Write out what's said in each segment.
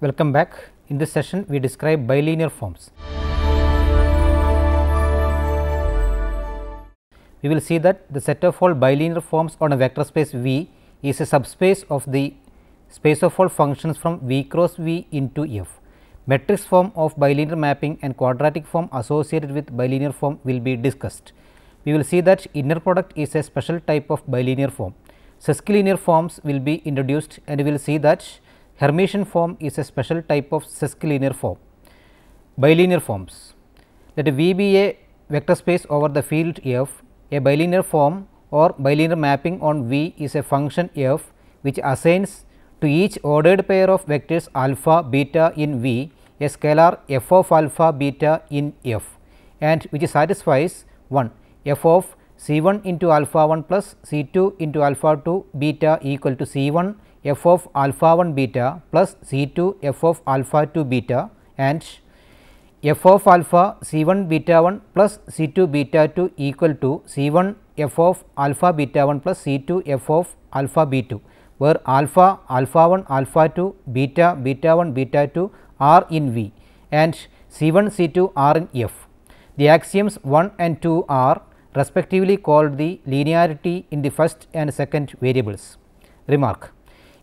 Welcome back. In this session, we describe bilinear forms. We will see that the set of all bilinear forms on a vector space V is a subspace of the space of all functions from V cross V into F. Matrix form of bilinear mapping and quadratic form associated with bilinear form will be discussed. We will see that inner product is a special type of bilinear form. Sesquilinear forms will be introduced, and we will see that Hermitian form is a special type of sesquilinear form. Bilinear forms. Let V be a vector space over the field F. A bilinear form or bilinear mapping on V is a function f which assigns to each ordered pair of vectors alpha beta in V a scalar f of alpha beta in F, and which satisfies 1 f of C1 into alpha 1 plus C2 into alpha 2 beta equal to C1 f of alpha 1 beta plus C2 f of alpha 2 beta, and f of alpha C1 beta 1 plus C2 beta 2 equal to C1 f of alpha beta 1 plus C2 f of alpha b2, where alpha 1 alpha 2 beta 1 beta 2 are in V and C1 C2 are in F. The axioms 1 and 2 are respectively called the linearity in the first and second variables. Remark: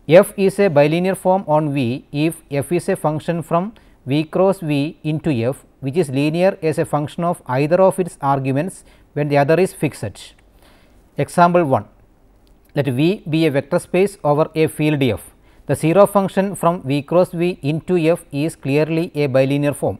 F is a bilinear form on V if f is a function from V cross V into F which is linear as a function of either of its arguments when the other is fixed. Example 1. Let V be a vector space over a field F. The zero function from V cross V into F is clearly a bilinear form.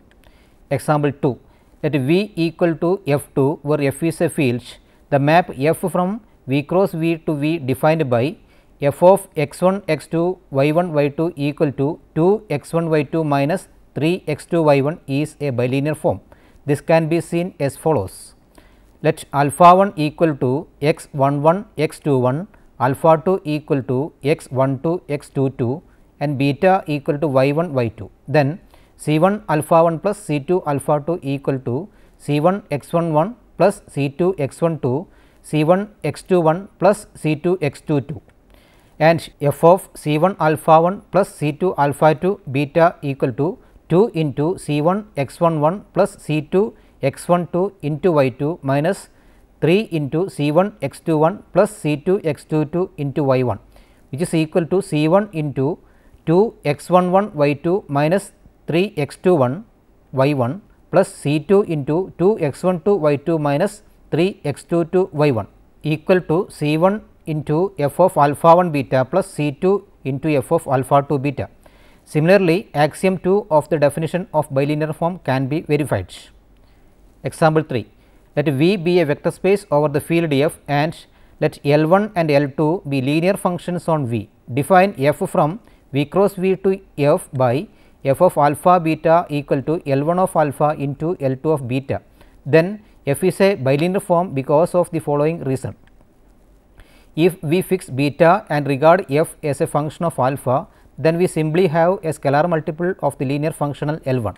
Example 2. Let V equal to F2 where F is a field. The map F from V cross V to V defined by f of x1 x2 y1 y2 equal to 2 x1 y2 minus 3 x2 y1 is a bilinear form. This can be seen as follows. Let alpha 1 equal to x11 x21, alpha 2 equal to x12 x22 and beta equal to y1 y2. Then C1 alpha 1 plus C2 alpha 2 equal to C1 x11 plus C2 x12, C1 x21 plus C2 x22. And f of C1 alpha 1 plus C2 alpha 2 beta equal to 2 into C1 x11 plus C2 x12 into y2 minus 3 into C1 x21 plus C2 x22 into y1, which is equal to C1 into 2 x11 y2 minus 3 x21 y1 plus C2 into 2 x12 y2 minus 3 x22 y1 equal to C1 into f of alpha 1 beta plus C2 into f of alpha 2 beta. Similarly, axiom 2 of the definition of bilinear form can be verified. Example 3. Let V be a vector space over the field F and let L1 and L2 be linear functions on V. Define f from V cross V to F by f of alpha beta equal to L1 of alpha into L2 of beta. Then f is a bilinear form because of the following reason. If we fix beta and regard f as a function of alpha, then we simply have a scalar multiple of the linear functional L1.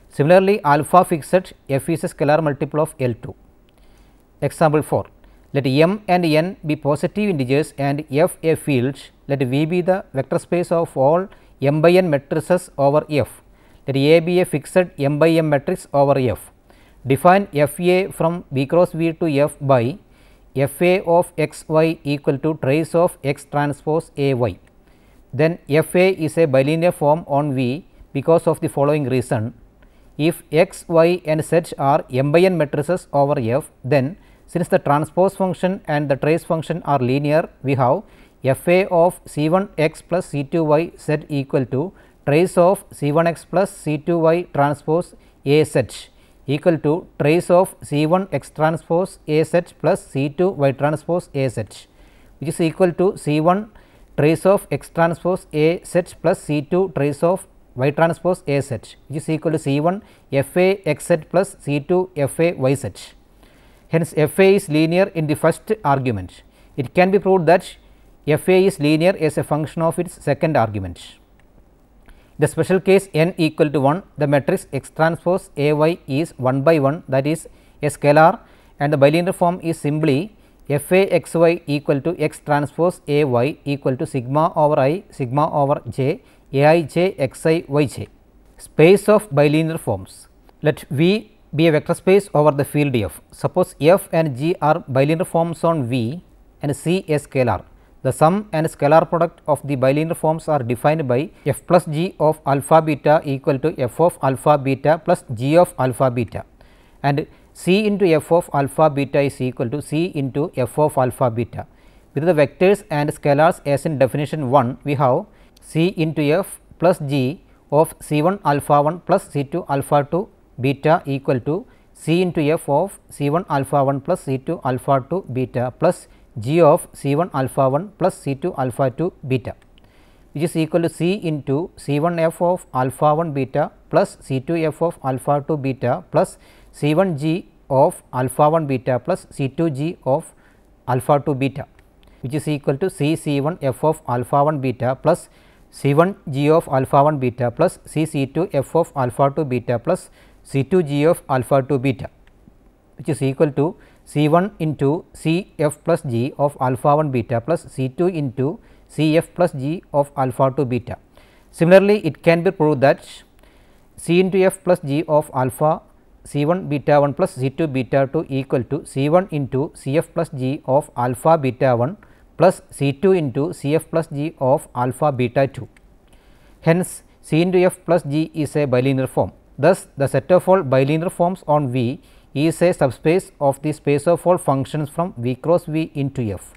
Similarly, alpha fixed f is a scalar multiple of L2. Example 4. Let m and n be positive integers and f a field. Let V be the vector space of all m by n matrices over F. Let A be a fixed m by m matrix over F. Define f a from V cross V to F by f a of x y equal to trace of x transpose a y. Then f a is a bilinear form on V because of the following reason. If x, y and z are m by n matrices over F, then since the transpose function and the trace function are linear, we have f a of C1 x plus C2 y z equal to trace of C1 x plus C2 y transpose a z equal to trace of C1 x transpose a z plus C2 y transpose a z, which is equal to C1 trace of x transpose a z plus C2 trace of y transpose a z, which is equal to C1 f a x z plus C2 f a y z. Hence, f a is linear in the first argument. It can be proved that f a is linear as a function of its second argument. The special case n equal to 1, the matrix x transpose a y is 1 by 1, that is a scalar, and the bilinear form is simply f a x y equal to x transpose a y equal to sigma over I sigma over j Aij, Xi, Yj. Space of bilinear forms. Let V be a vector space over the field F. Suppose F and G are bilinear forms on V and C a scalar. The sum and scalar product of the bilinear forms are defined by F plus G of alpha beta equal to F of alpha beta plus G of alpha beta, and C into F of alpha beta is equal to C into F of alpha beta. With the vectors and scalars as in definition 1, we have C into F plus G of C 1 alpha 1 plus C 2 alpha 2 beta equal to C into F of C 1 alpha 1 plus C 2 alpha 2 beta plus G of C 1 alpha 1 plus C 2 alpha 2 beta, which is equal to C into C 1 F of alpha 1 beta plus C 2 F of alpha 2 beta plus C 1 G of alpha 1 beta plus C 2 G of alpha 2 beta, which is equal to C 1 F of alpha 1 beta plus C 1 G of alpha 1 beta plus C 2 F of alpha 2 beta plus C 2 G of alpha 2 beta, which is equal to C 1 into C f plus G of alpha 1 beta plus C 2 into C f plus G of alpha 2 beta. Similarly, it can be proved that C into f plus G of alpha C 1 beta 1 plus C 2 beta 2 equal to C 1 into C f plus G of alpha beta 1 plus C 2 into C f plus G of alpha beta 2. Hence, C into f plus G is a bilinear form. Thus, the set of all bilinear forms on V is a subspace of the space of all functions from V cross V into F.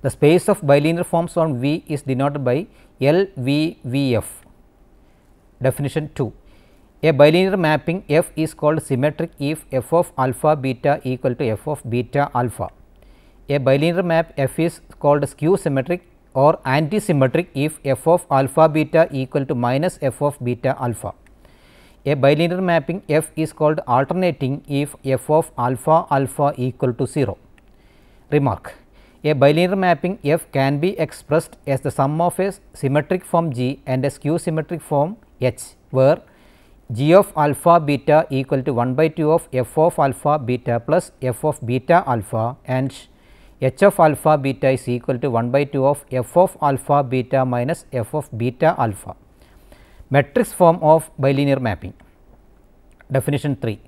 The space of bilinear forms on V is denoted by LVVF. Definition 2. A bilinear mapping F is called symmetric if F of alpha beta equal to F of beta alpha. A bilinear map F is called skew symmetric or anti-symmetric if F of alpha beta equal to minus F of beta alpha. A bilinear mapping F is called alternating if F of alpha alpha equal to 0. Remark: a bilinear mapping F can be expressed as the sum of a symmetric form G and a skew symmetric form H, where G of alpha beta equal to 1 by 2 of F of alpha beta plus F of beta alpha, and H of alpha beta is equal to 1 by 2 of F of alpha beta minus F of beta alpha. Matrix form of bilinear mapping. Definition 3.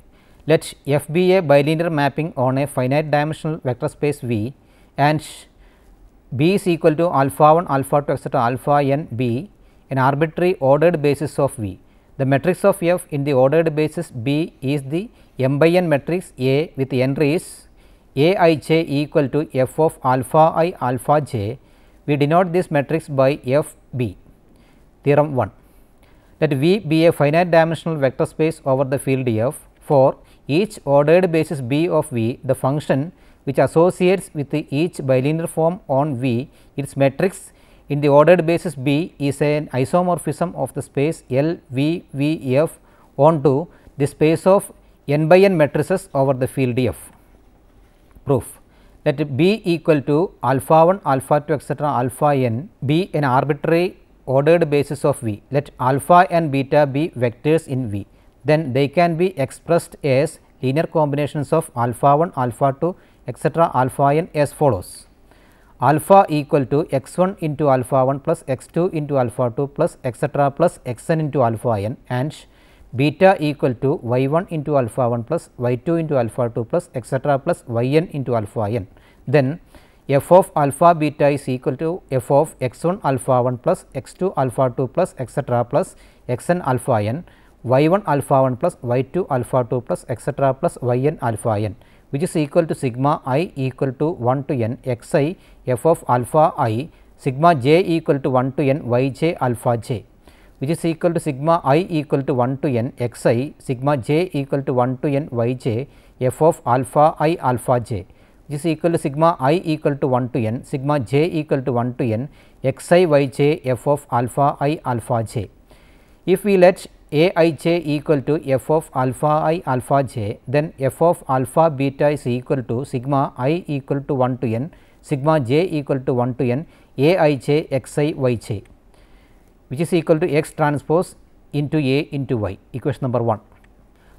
Let F be a bilinear mapping on a finite dimensional vector space V and B is equal to alpha 1 alpha 2 etc. alpha n be an arbitrary ordered basis of V. The matrix of F in the ordered basis B is the m by n matrix A with entries Aij equal to F of alpha I alpha j. We denote this matrix by Fb. Theorem 1. Let V be a finite dimensional vector space over the field F. For each ordered basis B of V, the function which associates with each bilinear form on V, its matrix in the ordered basis B is an isomorphism of the space L V V F onto the space of n by n matrices over the field F. Proof: let B equal to alpha 1 alpha 2 etc. alpha n be an arbitrary ordered basis of V. Let alpha and beta be vectors in V, then they can be expressed as linear combinations of alpha 1 alpha 2 etc. alpha n as follows: alpha equal to x 1 into alpha 1 plus x 2 into alpha 2 plus etc. plus x n into alpha n, and beta equal to y 1 into alpha 1 plus y 2 into alpha 2 plus etc. plus y n into alpha n. Then f of alpha beta is equal to f of x 1 alpha 1 plus x 2 alpha 2 plus etc. plus x n alpha n, y 1 alpha 1 plus y 2 alpha 2 plus etc. plus y n alpha n, which is equal to sigma I equal to 1 to n x I f of alpha I, sigma j equal to 1 to n y j alpha j, which is equal to sigma I equal to 1 to n x I sigma j equal to 1 to n y j f of alpha I alpha j, which is equal to sigma I equal to 1 to n sigma j equal to 1 to n x I y j f of alpha I alpha j. If we let a I j equal to f of alpha I alpha j, then f of alpha beta is equal to sigma I equal to 1 to n sigma j equal to 1 to n a I j x I y j, which is equal to x transpose into a into y, equation number 1,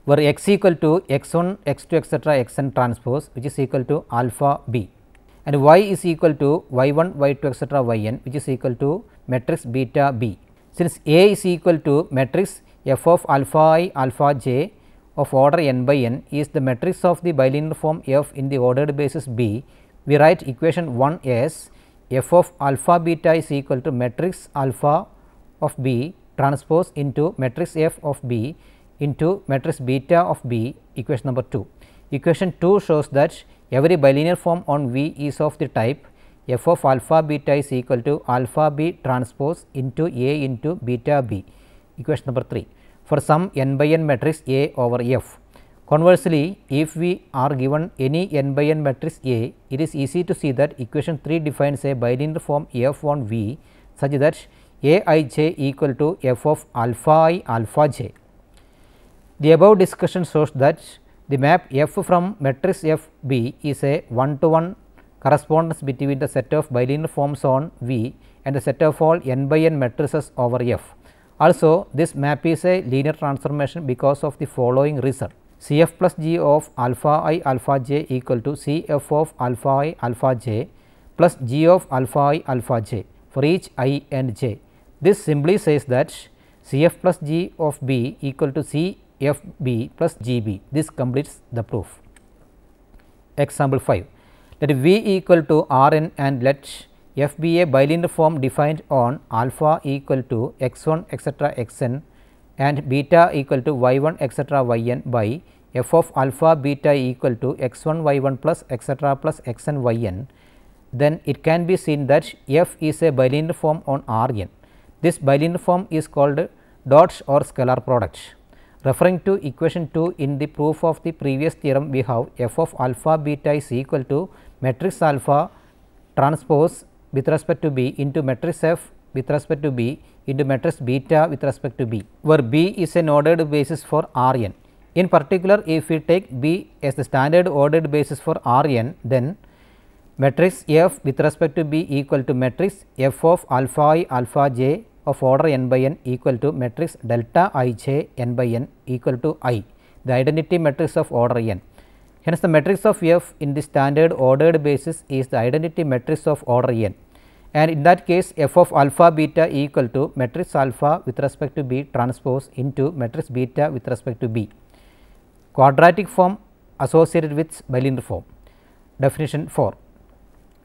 where x equal to x 1 x 2 etc. x n transpose, which is equal to alpha b, and y is equal to y 1 y 2 etc. y n, which is equal to matrix beta b. Since A is equal to matrix f of alpha I alpha j of order n by n is the matrix of the bilinear form f in the ordered basis B, we write equation 1 as f of alpha beta is equal to matrix alpha of B transpose into matrix f of B into matrix beta of B, equation number 2. Equation 2 shows that every bilinear form on V is of the type f of alpha beta is equal to alpha B transpose into A into beta B, equation number 3, for some n by n matrix A over F. Conversely, if we are given any n by n matrix A, it is easy to see that equation 3 defines a bilinear form f on V such that A I j equal to f of alpha I alpha j. The above discussion shows that the map f from matrix f B is a 1-to-1 correspondence between the set of bilinear forms on V and the set of all n by n matrices over F. Also, this map is a linear transformation because of the following result: C f plus g of alpha I alpha j equal to C f of alpha I alpha j plus g of alpha I alpha j for each I and j. This simply says that C f plus g of B equal to C f B plus g B. This completes the proof. Example 5. Let V equal to R n and let f be a bilinear form defined on alpha equal to x 1 etc. x n and beta equal to y 1 etc. y n by f of alpha beta equal to x 1 y 1 plus etc. plus x n y n, then it can be seen that f is a bilinear form on R n. This bilinear form is called dot or scalar product. Referring to equation 2 in the proof of the previous theorem, we have f of alpha beta is equal to matrix alpha transpose with respect to B into matrix F with respect to B into matrix beta with respect to B, where B is an ordered basis for R n. In particular, if we take B as the standard ordered basis for R n, then matrix F with respect to B equal to matrix f of alpha I alpha j of order n by n equal to matrix delta I j n by n equal to I, the identity matrix of order n. Hence, the matrix of F in the standard ordered basis is the identity matrix of order n, and in that case f of alpha beta equal to matrix alpha with respect to B transpose into matrix beta with respect to B. Quadratic form associated with bilinear form. Definition 4.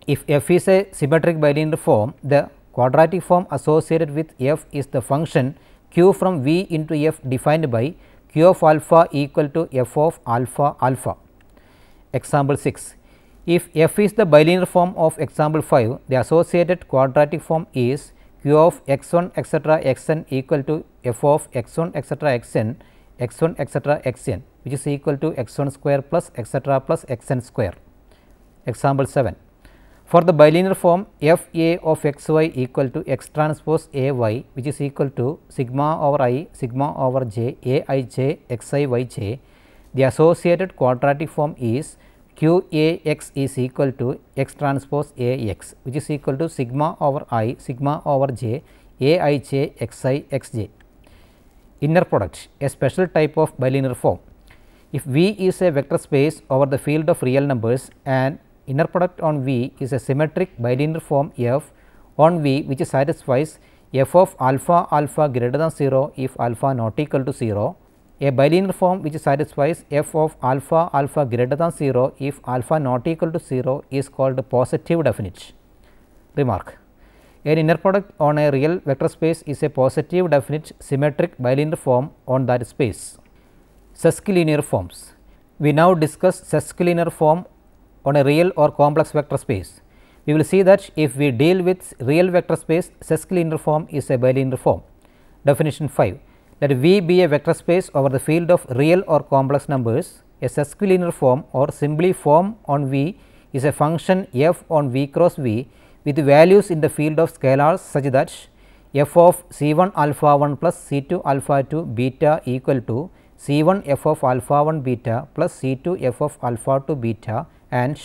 If f is a symmetric bilinear form, the quadratic form associated with f is the function q from V into f defined by q of alpha equal to f of alpha alpha. Example 6. If f is the bilinear form of example 5, the associated quadratic form is q of x 1 etc. x n equal to f of x 1 etc. x n x 1 etc. x n, which is equal to x 1 square plus etc. plus x n square. Example 7. For the bilinear form f a of x y equal to x transpose a y, which is equal to sigma over I sigma over j a I j x I y j, the associated quadratic form is q a x is equal to x transpose a x, which is equal to sigma over I sigma over j a I j x I x j. Inner product, a special type of bilinear form. If V is a vector space over the field of real numbers and inner product on V is a symmetric bilinear form f on V which satisfies f of alpha alpha greater than 0 if alpha not equal to 0, a bilinear form which satisfies f of alpha alpha greater than 0 if alpha not equal to 0 is called positive definite. Remark: an inner product on a real vector space is a positive definite symmetric bilinear form on that space. Sesquilinear forms. We now discuss sesquilinear form on a real or complex vector space. We will see that if we deal with real vector space, sesquilinear form is a bilinear form. Definition 5. Let V be a vector space over the field of real or complex numbers. A sesquilinear form or simply form on V is a function f on V cross V with values in the field of scalars such that f of c 1 alpha 1 plus c 2 alpha 2 beta equal to c 1 f of alpha 1 beta plus c 2 f of alpha 2 beta, and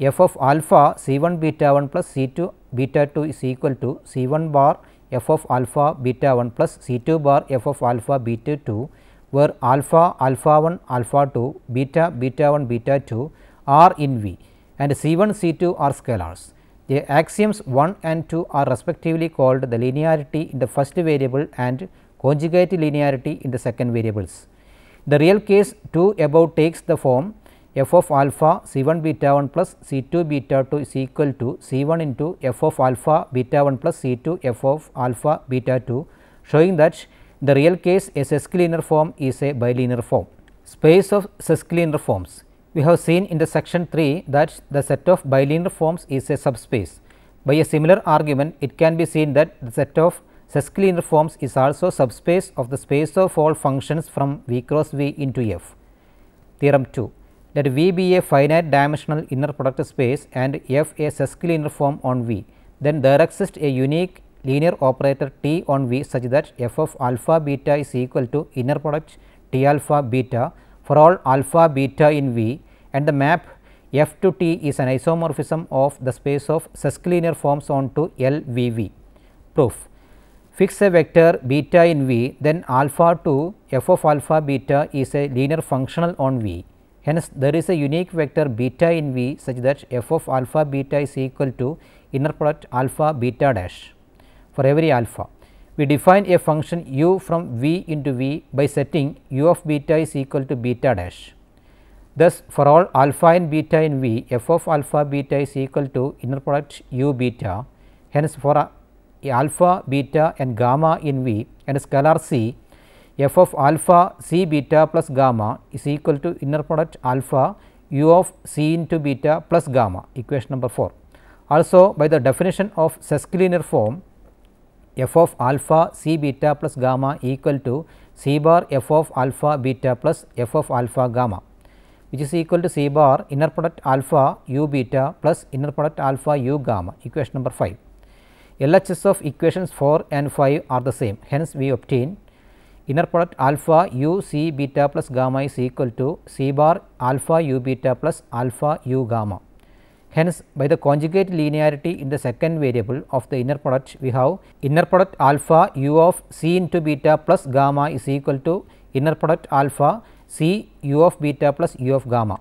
f of alpha c 1 beta 1 plus c 2 beta 2 is equal to c 1 bar f of alpha beta 1 plus c 2 bar f of alpha beta 2, where alpha alpha 1 alpha 2 beta beta 1 beta 2 are in V and c 1 c 2 are scalars. the axioms 1 and 2 are respectively called the linearity in the first variable and conjugate linearity in the second variables. The real case 2 above takes the form f of alpha c 1 beta 1 plus c 2 beta 2 is equal to c 1 into f of alpha beta 1 plus c 2 f of alpha beta 2, showing that the real case a Sesquilinear form is a bilinear form. Space of Sesquilinear forms. We have seen in the section 3 that the set of bilinear forms is a subspace. By a similar argument, it can be seen that the set of Sesquilinear forms is also subspace of the space of all functions from V cross V into F. Theorem 2. Let V be a finite dimensional inner product space and F a Sesquilinear form on V, then there exists a unique linear operator T on V such that f of alpha beta is equal to inner product T alpha beta for all alpha beta in V, and the map F to T is an isomorphism of the space of Sesquilinear forms onto LVV. Proof. Fix a vector beta in V, then alpha to f of alpha beta is a linear functional on V. Hence, there is a unique vector beta in V such that f of alpha beta is equal to inner product alpha beta dash for every alpha. We define a function u from V into V by setting u of beta is equal to beta dash. Thus, for all alpha and beta in V, f of alpha beta is equal to inner product u beta. Hence, for alpha, beta and gamma in V and scalar C, f of alpha c beta plus gamma is equal to inner product alpha u of c into beta plus gamma, equation number 4. Also, by the definition of Sesquilinear form, f of alpha c beta plus gamma equal to c bar f of alpha beta plus f of alpha gamma, which is equal to c bar inner product alpha u beta plus inner product alpha u gamma, equation number 5. LHS of equations 4 and 5 are the same. Hence, we obtain inner product alpha u c beta plus gamma is equal to c bar alpha u beta plus alpha u gamma. Hence, by the conjugate linearity in the second variable of the inner product, we have inner product alpha u of c into beta plus gamma is equal to inner product alpha c u of beta plus u of gamma.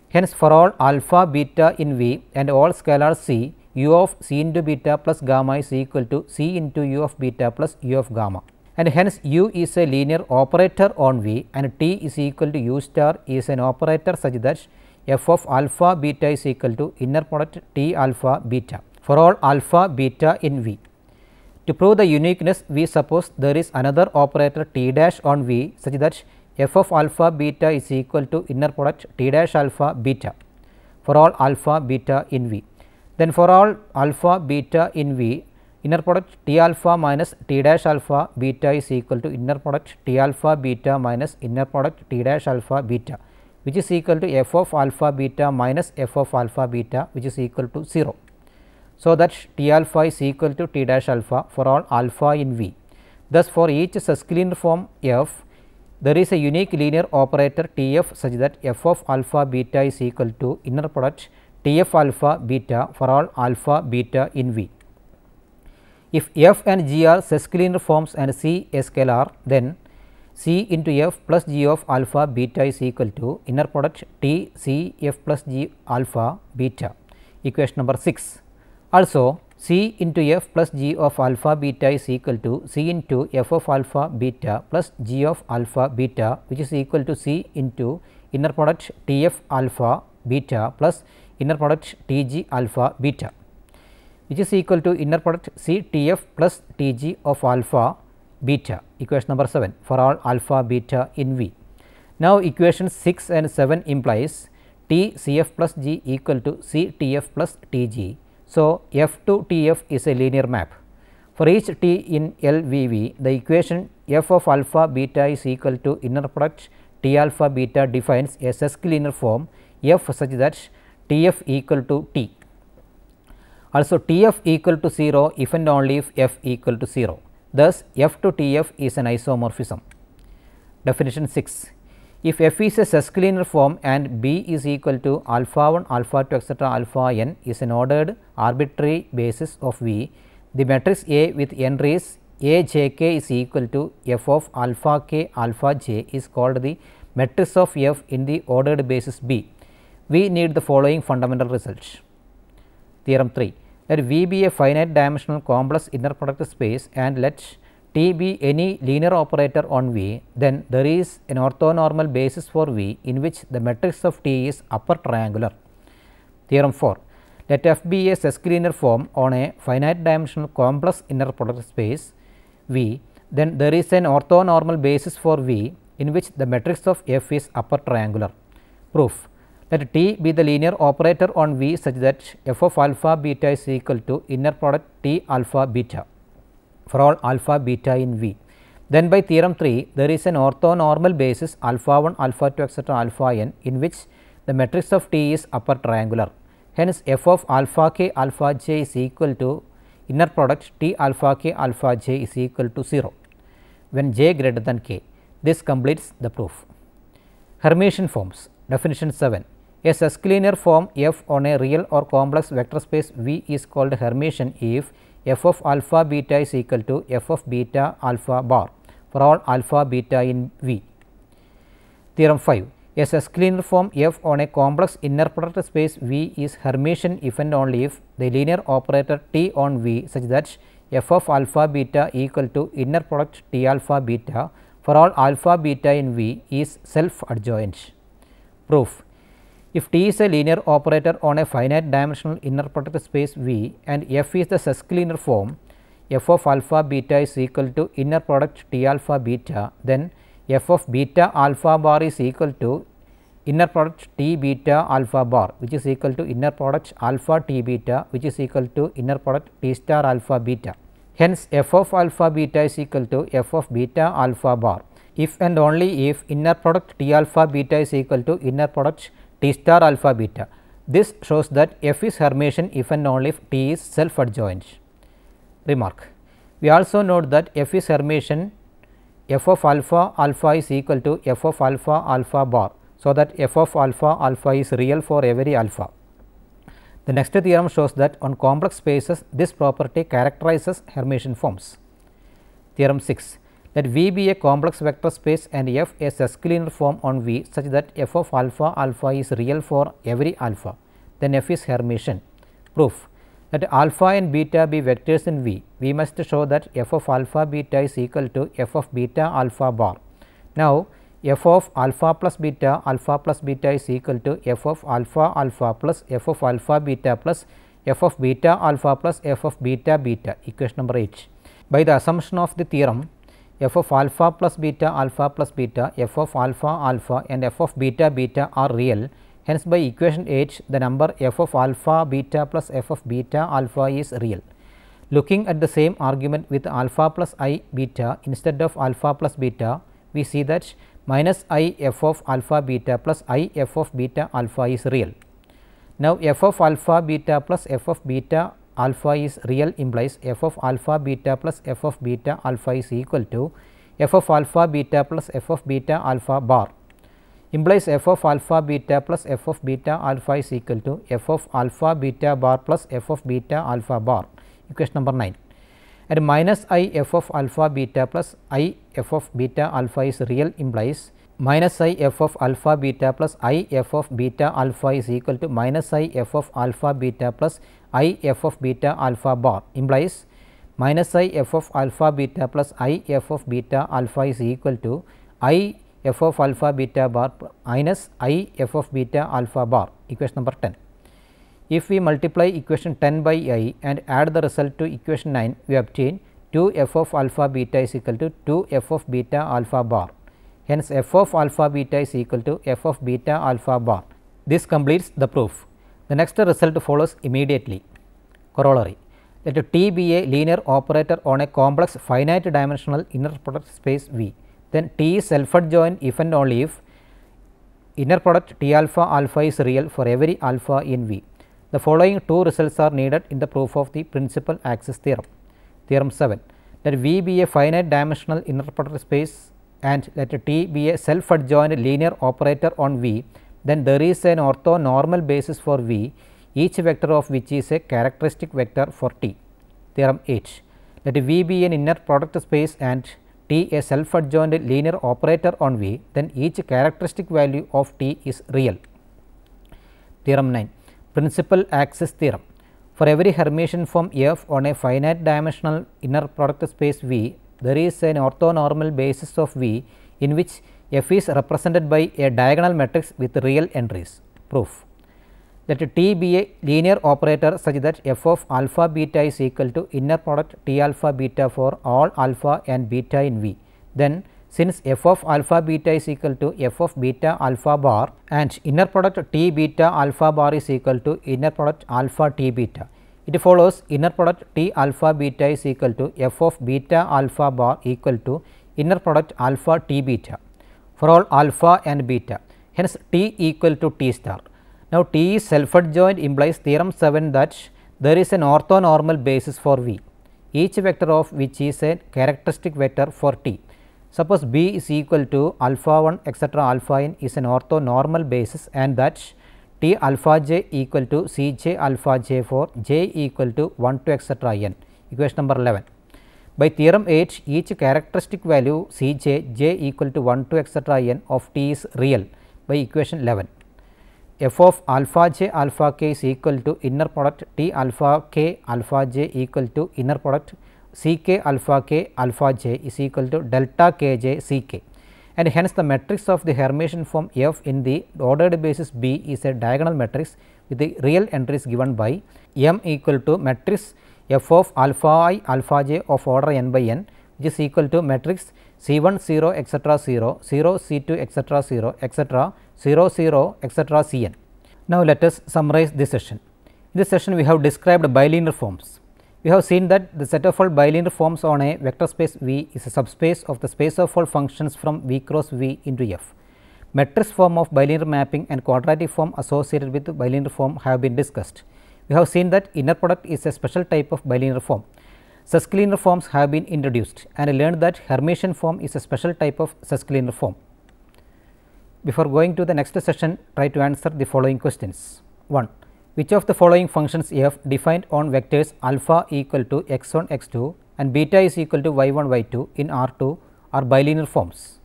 Hence, for all alpha beta in V and all scalar c, u of c into beta plus gamma is equal to c into u of beta plus u of gamma, and hence u is a linear operator on V and t is equal to u star is an operator such that f of alpha beta is equal to inner product T alpha beta for all alpha beta in V. To prove the uniqueness, we suppose there is another operator T dash on V such that f of alpha beta is equal to inner product T dash alpha beta for all alpha beta in V. Then for all alpha beta in V, inner product T alpha minus T dash alpha beta is equal to inner product T alpha beta minus inner product T dash alpha beta, which is equal to f of alpha beta minus f of alpha beta, which is equal to 0. So, that T alpha is equal to T dash alpha for all alpha in V. Thus, for each Sesquilinear form f, there is a unique linear operator T f such that f of alpha beta is equal to inner product T f alpha beta for all alpha beta in V. If f and g are Sesquilinear forms and c a scalar, then c into f plus g of alpha beta is equal to inner product T c f plus g alpha beta, equation number 6. Also, c into f plus g of alpha beta is equal to c into f of alpha beta plus g of alpha beta, which is equal to c into inner product T f alpha beta plus inner product T g alpha beta, which is equal to inner product C T f plus T g of alpha beta, equation number 7 for all alpha beta in V. Now, equation 6 and 7 implies T C f plus g equal to C T f plus T g. So, f to T f is a linear map. For each t in L V V, the equation f of alpha beta is equal to inner product T alpha beta defines a Sesquilinear form f such that T f equal to T. Also, T f equal to 0 if and only if f equal to 0. Thus, f to T f is an isomorphism. Definition 6. If f is a Sesquilinear form and B is equal to alpha 1, alpha 2, etc., alpha n is an ordered arbitrary basis of V, the matrix A with entries A j k is equal to f of alpha k alpha j is called the matrix of f in the ordered basis B. We need the following fundamental results. Theorem 3. let V be a finite dimensional complex inner product space and let T be any linear operator on V, then there is an orthonormal basis for V in which the matrix of T is upper triangular. Theorem 4. Let F be a sesquilinear form on a finite dimensional complex inner product space V, then there is an orthonormal basis for V in which the matrix of F is upper triangular. Proof. Let T be the linear operator on V such that f of alpha beta is equal to inner product T alpha beta for all alpha beta in V. Then by theorem 3, there is an orthonormal basis alpha 1, alpha 2, etc. alpha n in which the matrix of T is upper triangular. Hence, f of alpha k alpha j is equal to inner product T alpha k alpha j is equal to 0 when j greater than k. This completes the proof. Hermitian forms. Definition 7. A sesquilinear form f on a real or complex vector space V is called Hermitian if f of alpha beta is equal to f of beta alpha bar for all alpha beta in V. Theorem 5. A sesquilinear form f on a complex inner product space V is Hermitian if and only if the linear operator T on V such that f of alpha beta equal to inner product T alpha beta for all alpha beta in V is self adjoint. Proof. If T is a linear operator on a finite dimensional inner product space V and f is the sesquilinear form f of alpha beta is equal to inner product T alpha beta, then f of beta alpha bar is equal to inner product T beta alpha bar which is equal to inner product alpha T beta which is equal to inner product T star alpha beta. Hence, f of alpha beta is equal to f of beta alpha bar if and only if inner product T alpha beta is equal to inner product T star alpha beta. This shows that f is Hermitian if and only if T is self adjoint. Remark. We also note that f is Hermitian f of alpha alpha is equal to f of alpha alpha bar, so that f of alpha alpha is real for every alpha. The next theorem shows that on complex spaces this property characterizes Hermitian forms. Theorem 6. Let V be a complex vector space and f a sesquilinear form on V such that f of alpha alpha is real for every alpha, then f is Hermitian. Proof. Let alpha and beta be vectors in V, we must show that f of alpha beta is equal to f of beta alpha bar. Now, f of alpha plus beta is equal to f of alpha alpha plus f of alpha beta plus f of beta alpha plus f of beta beta, equation number 8. By the assumption of the theorem, f of alpha plus beta f of alpha alpha and f of beta beta are real. Hence, by equation 8 the number f of alpha beta plus f of beta alpha is real. Looking at the same argument with alpha plus I beta instead of alpha plus beta, we see that minus I f of alpha beta plus I f of beta alpha is real. Now, f of alpha beta plus f of beta alpha is real implies f of alpha beta plus f of beta alpha is equal to f of alpha beta plus f of beta alpha bar, implies f of alpha beta plus f of beta alpha is equal to f of alpha beta bar plus f of beta alpha bar, equation number 9. And minus I f of alpha beta plus I f of beta alpha is real implies minus I f of alpha beta plus I f of beta alpha is equal to minus I f of alpha beta plus I f of beta alpha bar, implies minus I f of alpha beta plus I f of beta alpha is equal to I f of alpha beta bar minus I f of beta alpha bar, equation number 10. If we multiply equation 10 by I and add the result to equation 9, we obtain 2 f of alpha beta is equal to 2 f of beta alpha bar. Hence, f of alpha beta is equal to f of beta alpha bar. This completes the proof. The next result follows immediately. Corollary. Let T be a linear operator on a complex finite dimensional inner product space V. Then T is self adjoint if and only if inner product T alpha alpha is real for every alpha in V. The following two results are needed in the proof of the principal axis theorem. Theorem 7. Let V be a finite dimensional inner product space and let T be a self adjoint linear operator on V, then there is an orthonormal basis for V, each vector of which is a characteristic vector for T. Theorem 8. Let V be an inner product space and T a self adjoint linear operator on V, then each characteristic value of T is real. Theorem 9. Principal axis theorem. For every Hermitian form F on a finite dimensional inner product space V, there is an orthonormal basis of V in which F is represented by a diagonal matrix with real entries. Proof. Let T be a linear operator such that F of alpha beta is equal to inner product T alpha beta for all alpha and beta in V. Then since F of alpha beta is equal to F of beta alpha bar and inner product T beta alpha bar is equal to inner product alpha T beta, it follows inner product T alpha beta is equal to F of beta alpha bar equal to inner product alpha T beta for all alpha and beta. Hence, T equal to T star. Now, T is self adjoint implies theorem 7 that there is an orthonormal basis for V, each vector of which is a characteristic vector for T. Suppose B is equal to alpha 1 etc. alpha n is an orthonormal basis, and that T alpha j equal to C j alpha j for j equal to 1 to etc. n. Equation number 11. By theorem 8, each characteristic value C j equal to 1 to etc. n of T is real by equation 11. F of alpha j alpha k is equal to inner product T alpha k alpha j equal to inner product C k alpha j is equal to delta k j C k, and hence the matrix of the Hermitian form F in the ordered basis B is a diagonal matrix with the real entries given by M equal to matrix F of alpha I alpha j of order n by n, which is equal to matrix C 1 0 etc. 0 0 C 2 etc. 0 etc. 0 0 etc. C n. Now, let us summarize this session. In this session, we have described bilinear forms. We have seen that the set of all bilinear forms on a vector space V is a subspace of the space of all functions from V cross V into F. Matrix form of bilinear mapping and quadratic form associated with bilinear form have been discussed. We have seen that inner product is a special type of bilinear form. Sesquilinear forms have been introduced, and learned that Hermitian form is a special type of sesquilinear form. Before going to the next session, try to answer the following questions. 1. Which of the following functions F defined on vectors alpha equal to x1 x2 and beta is equal to y1 y2 in R2 are bilinear forms?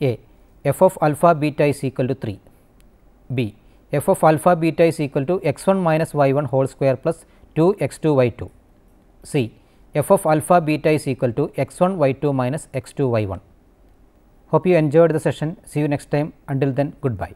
A. F of alpha beta is equal to 3. B. F of alpha beta is equal to x1 minus y1 whole square plus 2 x2 y2. C. F of alpha beta is equal to x1 y2 minus x2 y1. Hope you enjoyed the session. See you next time. Until then, goodbye.